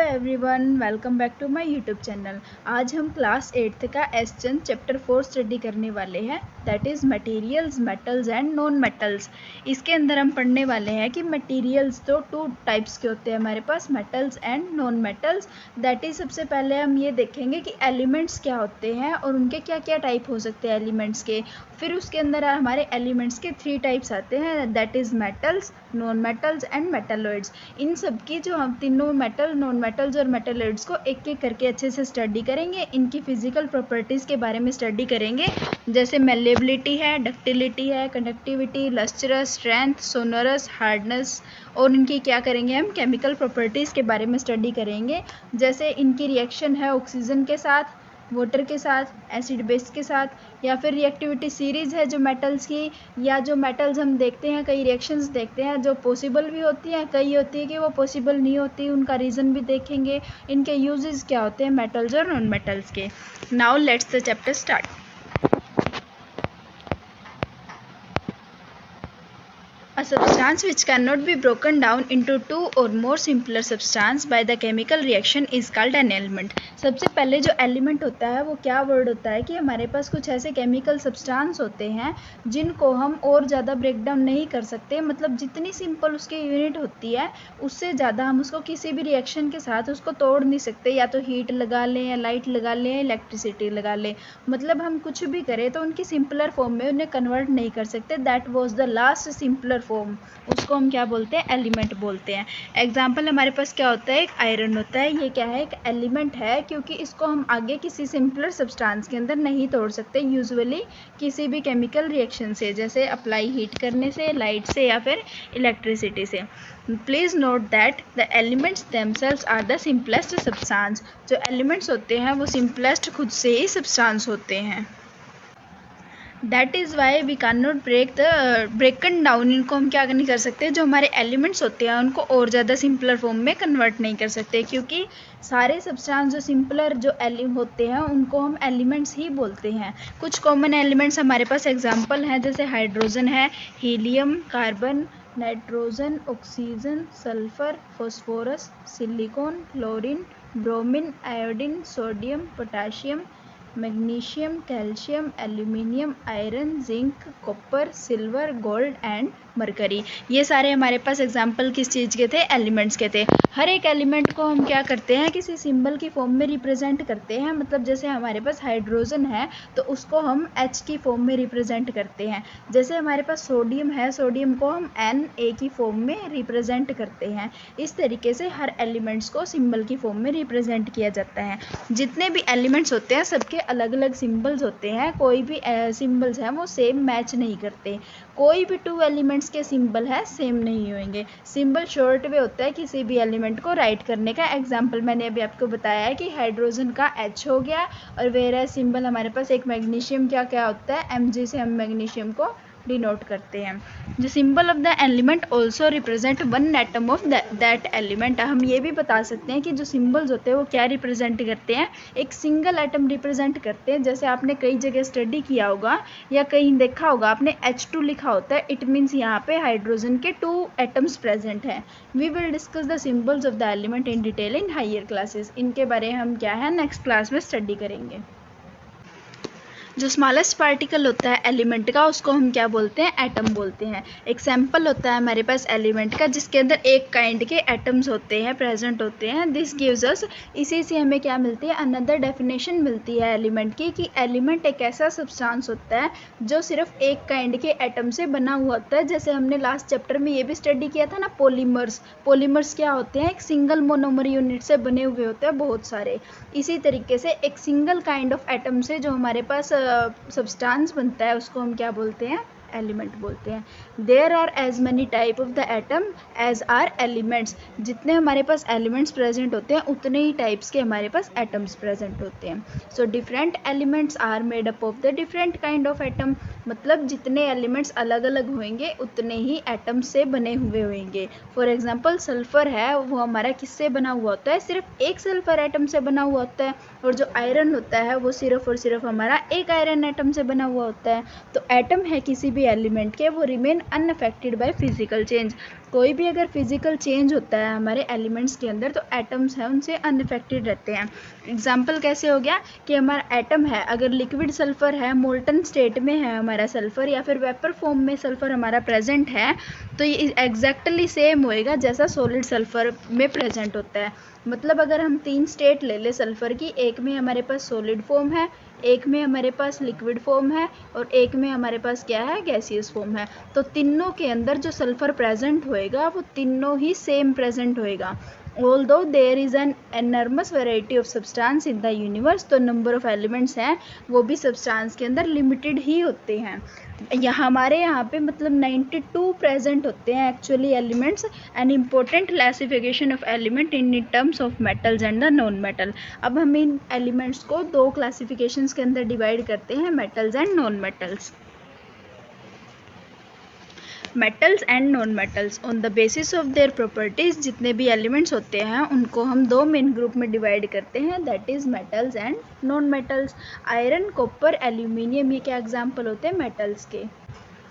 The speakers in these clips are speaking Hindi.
Everyone, welcome back to my YouTube channel. आज हम क्लास 8th का एसचन चैप्टर 4 स्टडी करने वाले हैं, that is materials, metals and non metals. इसके अंदर हम पढ़ने वाले हैं कि मटेरियल्स तो 2 टाइप्स के होते हैं हमारे पास, metals and non metals. That is सबसे पहले हम ये देखेंगे कि एलिमेंट्स क्या होते हैं और उनके क्या क्या टाइप हो सकते हैं एलिमेंट्स के। फिर उसके अंदर हमारे एलिमेंट्स के 3 टाइप्स आते हैं, that is metals, non metals and metalloids. इन सब की जो हम तीनों मेटल, नॉन मेटल्स और मेटलॉइड्स को एक एक करके अच्छे से स्टडी करेंगे। इनकी फिजिकल प्रॉपर्टीज़ के बारे में स्टडी करेंगे, जैसे मेलेबिलिटी है, डक्टिलिटी है, conductivity, lustrous, strength, sonorous, hardness. और इनकी क्या करेंगे, हम केमिकल प्रॉपर्टीज़ के बारे में स्टडी करेंगे, जैसे इनकी रिएक्शन है ऑक्सीजन के साथ, वाटर के साथ, एसिड बेस के साथ, या फिर रिएक्टिविटी सीरीज़ है जो मेटल्स की, या जो मेटल्स हम देखते हैं कई रिएक्शंस देखते हैं जो पॉसिबल भी होती हैं, कई होती है कि वो पॉसिबल नहीं होती, उनका रीज़न भी देखेंगे। इनके यूजेस क्या होते हैं मेटल्स और नॉन मेटल्स के। Now let's the chapter start. A substance which cannot be broken down into 2 or more simpler substance by the chemical reaction is called an element। सबसे पहले जो एलिमेंट होता है वो क्या वर्ड होता है कि हमारे पास कुछ ऐसे केमिकल सब्सटेंस होते हैं जिनको हम और ज़्यादा ब्रेक डाउन नहीं कर सकते, मतलब जितनी सिंपल उसकी यूनिट होती है उससे ज़्यादा हम उसको किसी भी रिएक्शन के साथ उसको तोड़ नहीं सकते, या तो हीट लगा लें या लाइट लगा लें या इलेक्ट्रिसिटी लगा लें, मतलब हम कुछ भी करें तो उनकी सिंपलर फॉर्म में उन्हें कन्वर्ट नहीं कर सकते। That was the last simpler form, उसको हम क्या बोलते हैं, एलिमेंट बोलते हैं। एग्जाम्पल हमारे पास क्या होता है, एक आयरन होता है, ये क्या है, एक एलिमेंट है, क्योंकि इसको हम आगे किसी सिंपलर सब्सटेंस के अंदर नहीं तोड़ सकते, यूजुअली किसी भी केमिकल रिएक्शन से, जैसे अप्लाई हीट करने से, लाइट से या फिर इलेक्ट्रिसिटी से। Please note that the elements themselves are the simplest substance. जो एलिमेंट्स होते हैं वो सिंपलेस्ट खुद से ही सब्सटेंस होते हैं। That is why we can not broken down. इनको हम क्या नहीं कर सकते, जो हमारे एलिमेंट्स होते हैं उनको और ज़्यादा सिंपलर फॉर्म में कन्वर्ट नहीं कर सकते, क्योंकि सारे सब्सटेंस जो सिंपलर जो होते हैं उनको हम एलिमेंट्स ही बोलते हैं। कुछ कॉमन एलिमेंट्स हमारे पास एग्जांपल हैं, जैसे हाइड्रोजन है, helium, carbon, nitrogen, oxygen, sulphur, phosphorus, silicon, chlorine, bromine, iodine, sodium, potassium, magnesium, calcium, aluminium, iron, zinc, copper, silver, gold and mercury. ये सारे हमारे पास एग्जाम्पल किस चीज़ के थे, एलिमेंट्स के थे। हर एक एलिमेंट को हम क्या करते हैं, किसी सिंबल की फॉर्म में रिप्रेजेंट करते हैं, मतलब जैसे हमारे पास हाइड्रोजन है तो उसको हम H की फॉर्म में रिप्रेजेंट करते हैं। जैसे हमारे पास सोडियम है, सोडियम को हम Na की फॉर्म में रिप्रेजेंट करते हैं। इस तरीके से हर एलिमेंट्स को सिंबल की फॉर्म में रिप्रेजेंट किया जाता है। जितने भी एलिमेंट्स होते हैं सबके अलग अलग सिंबल्स होते हैं, कोई भी सिंबल्स हैं वो सेम मैच नहीं करते, कोई भी 2 एलिमेंट्स के सिंबल है सेम नहीं होंगे। सिंबल शॉर्ट वे होता है किसी भी एलिमेंट को राइट करने का। एग्जांपल मैंने अभी आपको बताया है कि हाइड्रोजन का H हो गया, और वेरा सिंबल हमारे पास एक मैग्नीशियम क्या क्या होता है, Mg से हम मैग्नीशियम को डिनोट करते हैं। जो symbol of the element also represent one atom of that element. हम ये भी बता सकते हैं कि जो सिंबल्स होते हैं वो क्या रिप्रेजेंट करते हैं, एक सिंगल एटम रिप्रेजेंट करते हैं। जैसे आपने कई जगह स्टडी किया होगा या कहीं देखा होगा, आपने H2 लिखा होता है, इट मीन्स यहाँ पे हाइड्रोजन के 2 एटम्स प्रेजेंट हैं। We will discuss the symbols of the element in detail in higher classes. इनके बारे में हम क्या है नेक्स्ट क्लास में स्टडी करेंगे। जो स्मॉलेस्ट पार्टिकल होता है एलिमेंट का उसको हम क्या बोलते हैं, एटम बोलते हैं। एक सैम्पल होता है हमारे पास एलिमेंट का जिसके अंदर एक काइंड के एटम्स होते हैं, प्रेजेंट होते हैं। दिस गिव्स अस, इसी से हमें क्या मिलती है, अनदर डेफिनेशन मिलती है एलिमेंट की, कि एलिमेंट एक ऐसा सब्सटेंस होता है जो सिर्फ एक काइंड के एटम से बना हुआ होता है। जैसे हमने लास्ट चैप्टर में ये भी स्टडी किया था ना, पॉलीमर्स। पॉलीमर्स क्या होते हैं, एक सिंगल मोनोमर यूनिट से बने हुए होते हैं बहुत सारे। इसी तरीके से एक सिंगल काइंड ऑफ एटम से जो हमारे पास सब्सटेंस बनता है उसको हम क्या बोलते हैं, एलिमेंट बोलते हैं। There are as many type of the atom as are elements. जितने हमारे पास एलिमेंट्स प्रेजेंट होते हैं उतने ही टाइप्स के हमारे पास एटम्स प्रेजेंट होते हैं। So different elements are made up of the different kind of atom, मतलब जितने एलिमेंट्स अलग अलग होंगे उतने ही एटम्स से बने हुए होंगे। फॉर एग्जांपल सल्फर है वो हमारा किससे बना हुआ होता है, सिर्फ एक सल्फर एटम से बना हुआ होता है, और जो आयरन होता है वो सिर्फ और सिर्फ हमारा एक आयरन एटम से बना हुआ होता है। तो एटम है किसी भी एलिमेंट के, वो remain unaffected by physical change. कोई भी अगर फिजिकल चेंज होता है हमारे एलिमेंट्स के अंदर तो एटम्स हैं उनसे अनअफेक्टेड रहते हैं। एग्जाम्पल कैसे हो गया कि हमारा एटम है, अगर लिक्विड सल्फर है, मोल्टन स्टेट में है हमारा सल्फर या फिर वेपर फॉर्म में सल्फर हमारा प्रेजेंट है, तो ये एग्जैक्टली सेम होएगा जैसा सॉलिड सल्फर में प्रेजेंट होता है। मतलब अगर हम 3 स्टेट ले ले सल्फर की, एक में हमारे पास सॉलिड फॉर्म है, एक में हमारे पास लिक्विड फॉर्म है और एक में हमारे पास क्या है, गैसियस फॉर्म है, तो तीनों के अंदर जो सल्फर प्रेजेंट होएगा वो तीनों ही सेम प्रेजेंट होएगा। Although there is an enormous variety of substance in the universe, तो नंबर ऑफ एलिमेंट्स हैं वो भी सब्सटेंस के अंदर लिमिटेड ही होते हैं। हमारे यहाँ पे मतलब 92 प्रेजेंट होते हैं actually elements. An important classification of element in terms of metals and the non metal. अब हम इन एलिमेंट्स को 2 क्लासिफिकेशंस के अंदर डिवाइड करते हैं, metals and non metals. Metals and non metals on the basis of their properties, जितने भी एलिमेंट्स होते हैं उनको हम 2 मेन ग्रुप में डिवाइड करते हैं, that is metals and non metals. Iron, copper, aluminium ये क्या एग्जाम्पल होते हैं मेटल्स के।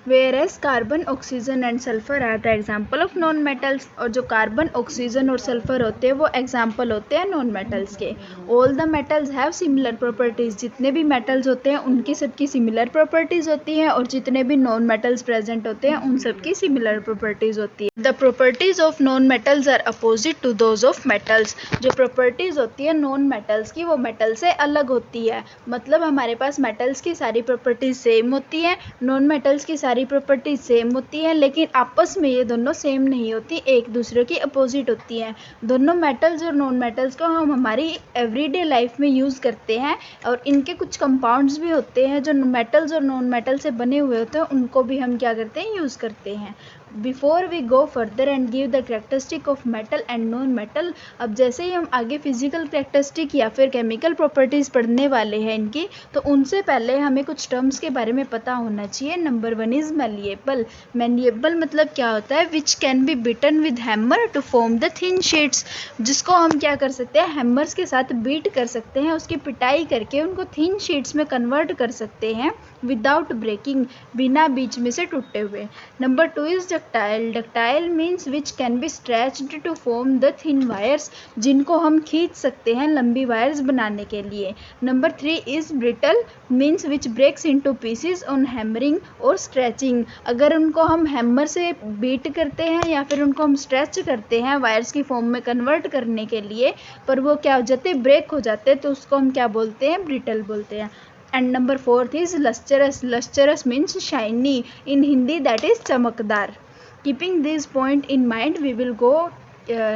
Whereas carbon, oxygen and sulphur are the example of non metals. और जो कार्बन, ऑक्सीजन और सल्फर होते हैं वो एग्जाम्पल होते हैं नॉन मेटल्स के। All the metals have similar properties, जितने भी मेटल्स होते हैं उनकी सबकी सिमिलर प्रॉपर्टीज़ होती हैं और जितने भी नॉन मेटल्स प्रेजेंट होते हैं उन सबकी सिमिलर प्रॉपर्टीज़ होती है। The properties of non metals are opposite to those of metals. जो प्रॉपर्टीज़ होती है नॉन मेटल्स की वो मेटल से अलग होती है। मतलब हमारे पास मेटल्स की सारी प्रॉपर्टीज़ सेम होती हैं, नॉन मेटल्स की सारी प्रॉपर्टी सेम होती है, लेकिन आपस में ये दोनों सेम नहीं होती, एक दूसरे की अपोजिट होती हैं। दोनों मेटल्स और नॉन मेटल्स को हम हमारी एवरीडे लाइफ में यूज़ करते हैं और इनके कुछ कंपाउंड्स भी होते हैं जो मेटल्स और नॉन मेटल से बने हुए होते हैं, उनको भी हम क्या करते हैं, यूज़ करते हैं। Before we go further and give the characteristic of metal and non metal, अब जैसे ही हम आगे फिजिकल करेक्टरिस्टिक या फिर केमिकल प्रॉपर्टीज़ पढ़ने वाले हैं इनकी, तो उनसे पहले हमें कुछ टर्म्स के बारे में पता होना चाहिए। Number 1 is malleable. मैलिएबल मतलब क्या होता है, which can be beaten with hammer to form the thin sheets, जिसको हम क्या कर सकते हैं, हैमर्स के साथ बीट कर सकते हैं, उसकी पिटाई करके उनको थिन शीट्स में कन्वर्ट कर सकते हैं विदाउट ब्रेकिंग, बिना बीच में से टूटे हुए। Number 2 is ductile. Ductile means which can be stretched to form the thin wires, जिनको हम खींच सकते हैं लंबी वायर्स बनाने के लिए। Number 3 is brittle, means which breaks into pieces on hammering और स्ट्रेचिंग। अगर उनको हम हैमर से बीट करते हैं या फिर उनको हम स्ट्रेच करते हैं वायर्स की फॉर्म में कन्वर्ट करने के लिए, पर वो क्या हो जाते, ब्रेक हो जाते, तो उसको हम क्या बोलते हैं, ब्रिटल बोलते हैं। And number 4 is lustrous. Lustrous means shiny, in Hindi that is चमकदार। Keeping this point in mind, we will go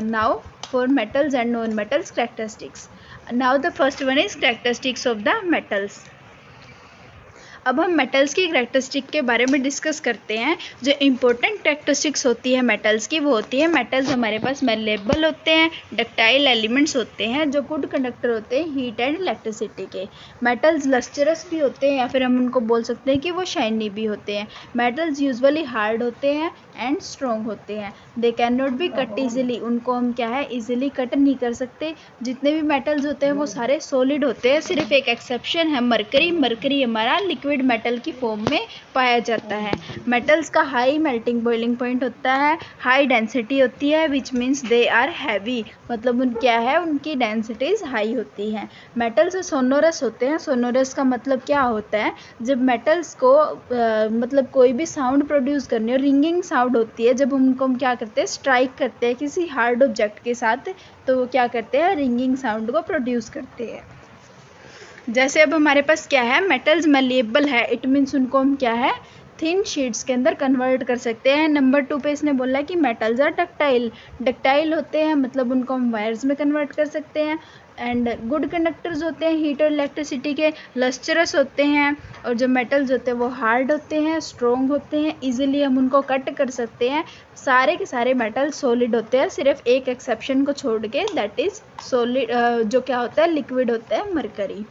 now for metals and non-metals characteristics. Now the first one is characteristics of the metals. अब हम मेटल्स की करेक्टरिस्टिक के बारे में डिस्कस करते हैं। जो इम्पोर्टेंट करेक्टरिस्टिक्स होती है मेटल्स की वो होती है, मेटल्स हमारे पास मेलेबल होते हैं, डक्टाइल एलिमेंट्स होते हैं जो गुड कंडक्टर होते हैं हीट एंड इलेक्ट्रिसिटी के। मेटल्स लस्चरस भी होते हैं या फिर हम उनको बोल सकते हैं कि वो शाइनी भी होते हैं। मेटल्स यूजुअली हार्ड होते हैं एंड स्ट्रॉन्ग होते हैं। They can not be cut easily, उनको हम क्या है, ईजिली कट नहीं कर सकते। जितने भी मेटल्स होते हैं वो सारे सॉलिड होते हैं, सिर्फ एक एक्सेप्शन है मरकरी। मरकरी हमारा लिक्विड मेटल की फॉर्म में पाया जाता है। मेटल्स का हाई मेल्टिंग बॉइलिंग पॉइंट होता है, हाई डेंसिटी होती है, which means they are heavy, मतलब उन क्या है, उनकी डेंसिटीज हाई होती हैं। मेटल्स सोनोरस होते हैं। सोनोरस का मतलब क्या होता है, जब मेटल्स को मतलब कोई भी साउंड प्रोड्यूस करनी हो, रिंगिंग साउंड होती है, जब उनको हम क्या करते हैं, स्ट्राइक करते हैं किसी हार्ड ऑब्जेक्ट के साथ, तो वो क्या करते हैं, रिंगिंग साउंड को प्रोड्यूस करते हैं। जैसे अब हमारे पास क्या है, मेटल्स मैलिएबल है, इट मीन्स उनको हम क्या है, थिन शीट्स के अंदर कन्वर्ट कर सकते हैं। नंबर 2 पे इसने बोला कि मेटल्स आर डक्टाइल। डक्टाइल होते हैं मतलब उनको हम वायर्स में कन्वर्ट कर सकते हैं। एंड गुड कंडक्टर्स होते हैं हीट और इलेक्ट्रिसिटी के। लस्चरस होते हैं और जो मेटल्स होते हैं वो हार्ड होते हैं, स्ट्रॉन्ग होते हैं, इजीली हम उनको कट कर सकते हैं। सारे के सारे मेटल सॉलिड होते हैं, सिर्फ एक एक्सेप्शन को छोड़ के, दैट इज़ सॉलिड, जो क्या होता है, लिक्विड होता है, मरकरी।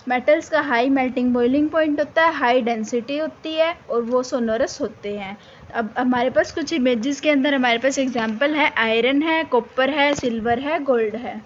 मेटल्स का हाई मेल्टिंग बॉइलिंग पॉइंट होता है, हाई डेंसिटी होती है और वो सोनोरस होते हैं। अब हमारे पास कुछ इमेजेस के अंदर हमारे पास एग्जांपल है, आयरन है, कॉपर है, सिल्वर है, गोल्ड है।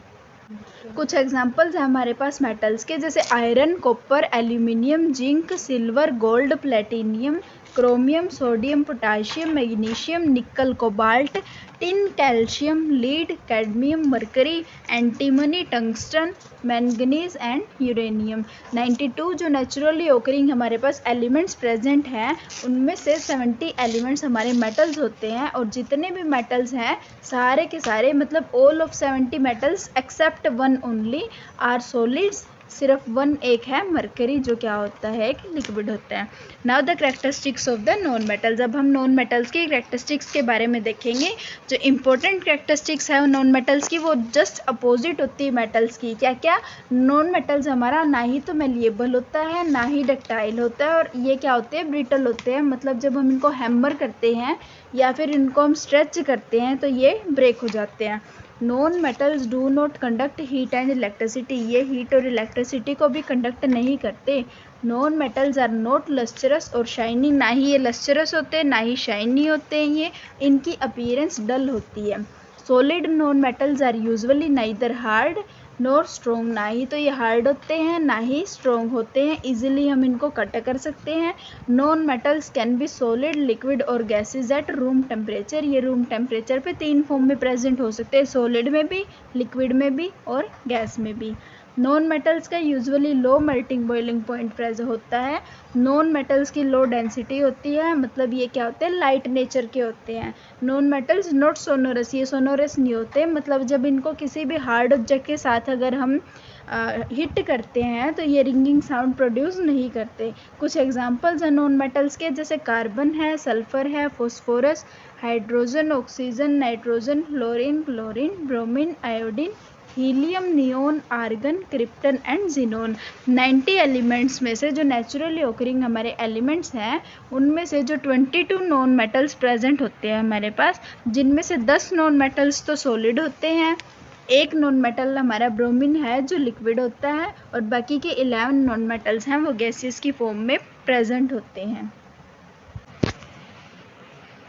कुछ एग्जांपल्स हैं हमारे पास मेटल्स के, जैसे iron, copper, aluminium, zinc, silver, gold, platinum, chromium, sodium, potassium, magnesium, nickel, cobalt, tin, calcium, lead, cadmium, mercury, antimony, tungsten, manganese and uranium. 92 जो नेचुरली ओकरिंग हमारे पास एलिमेंट्स प्रेजेंट हैं उनमें से 70 एलिमेंट्स हमारे मेटल्स होते हैं, और जितने भी मेटल्स हैं सारे के सारे मतलब all of 70 metals except one only are solids. सिर्फ वन एक है मरकरी जो क्या होता है कि लिक्विड होता है। Now the characteristics of the non metals. अब हम नॉन मेटल्स की करेक्टरिस्टिक्स के बारे में देखेंगे। जो इंपॉर्टेंट करेक्टरिस्टिक्स है नॉन मेटल्स की वो जस्ट अपोजिट होती है मेटल्स की। क्या क्या? नॉन मेटल्स हमारा ना ही तो मेलिएबल होता है ना ही डक्टाइल होता है, और ये क्या होते हैं ब्रिटल होते हैं। मतलब जब हम इनको हैमर करते हैं या फिर इनको हम स्ट्रेच करते हैं तो ये ब्रेक हो जाते हैं। Non metals do not conduct heat and electricity. ये हीट और इलेक्ट्रिसिटी को भी कंडक्ट नहीं करते। Non metals are not lustrous और शाइनी। ना ही ये लस्चरस होते हैं ना ही शाइनी होते हैं। ये इनकी अपीयरेंस डल होती है। Solid non metals are usually neither hard nor strong. ना ही तो ये हार्ड होते हैं ना ही स्ट्रॉन्ग होते हैं। इजीली हम इनको कट कर सकते हैं। Non metals can be solid, liquid और गैसेज एट रूम टेम्परेचर। ये रूम टेम्परेचर पे 3 फॉर्म में प्रेजेंट हो सकते हैं, सॉलिड में भी, लिक्विड में भी और गैस में भी। नॉन मेटल्स का usually low melting boiling point present होता है। नॉन मेटल्स की लो डेंसिटी होती है, मतलब ये क्या होते हैं लाइट नेचर के होते हैं। नॉन मेटल्स नॉट सोनोरस, ये सोनोरस नहीं होते। मतलब जब इनको किसी भी हार्ड ऑब्जेक्ट के साथ अगर हम हिट करते हैं तो ये रिंगिंग साउंड प्रोड्यूस नहीं करते। कुछ एग्जांपल्स हैं नॉन मेटल्स के, जैसे कार्बन है, सल्फर है, phosphorus, hydrogen, oxygen, nitrogen, fluorine, chlorine, bromine, iodine, helium, neon, argon, krypton and xenon. 90 elements में से जो नेचुरली ओकरिंग हमारे एलिमेंट्स हैं उनमें से जो 22 नॉन मेटल्स प्रेजेंट होते हैं हमारे पास, जिनमें से 10 नॉन मेटल्स तो सॉलिड होते हैं, एक नॉन मेटल हमारा ब्रोमीन है जो लिक्विड होता है, और बाकी के 11 नॉन मेटल्स हैं वो गैसेस की फॉर्म में प्रेजेंट होते हैं।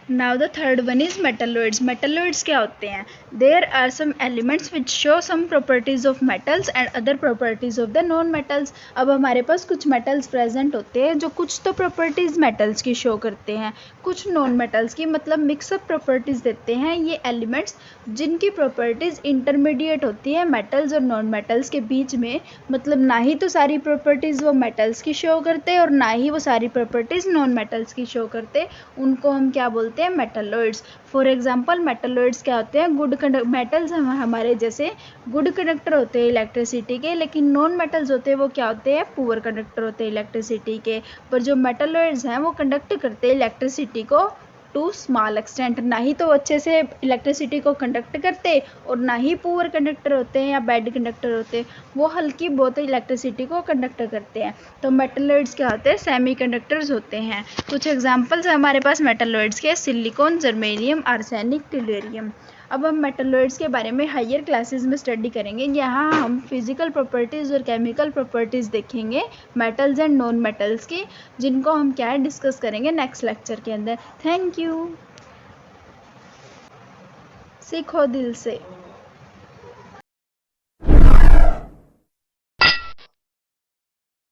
Now the third one is metalloids. Metalloids क्या होते हैं? There are some elements which show some properties of metals and other properties of the non-metals. अब हमारे पास कुछ metals present होते हैं जो कुछ तो properties metals की show करते हैं, कुछ non-metals की, मतलब mix-up properties देते हैं। ये elements जिनकी properties intermediate होती है metals और non-metals के बीच में, मतलब ना ही तो सारी properties वो metals की show करते और ना ही वो सारी properties non-metals की show करते, उनको हम क्या बोलते हैं? मेटलोइड्स। फॉर एग्जांपल मेटलोइड्स क्या होते हैं? गुड मेटल्स हमारे जैसे गुड कंडक्टर होते हैं इलेक्ट्रिसिटी के, लेकिन नॉन मेटल्स होते हैं वो क्या होते हैं? पुअर कंडक्टर होते हैं इलेक्ट्रिसिटी के। पर जो मेटलोइड्स हैं वो कंडक्ट करते हैं इलेक्ट्रिसिटी को टू स्मॉल एक्सटेंट। ना ही तो अच्छे से इलेक्ट्रिसिटी को कंडक्ट करते और ना ही पुअर कंडक्टर होते हैं या बैड कंडक्टर होते हैं, वो हल्की बहुत इलेक्ट्रिसिटी को कंडक्ट करते हैं। तो मेटलोइड्स क्या होते हैं? सेमी कंडक्टर्स होते हैं। कुछ एग्जांपल्स हमारे पास मेटलोइड्स के, सिलिकॉन, जर्मेनियम, आर्सेनिक, टेलुरियम। अब हम मेटलोइड्स के बारे में हायर क्लासेस में स्टडी करेंगे। यहाँ हम फिजिकल प्रॉपर्टीज़ और केमिकल प्रॉपर्टीज़ देखेंगे मेटल्स एंड नॉन मेटल्स की, जिनको हम क्या है डिस्कस करेंगे नेक्स्ट लेक्चर के अंदर। Thank you. सीखो दिल से।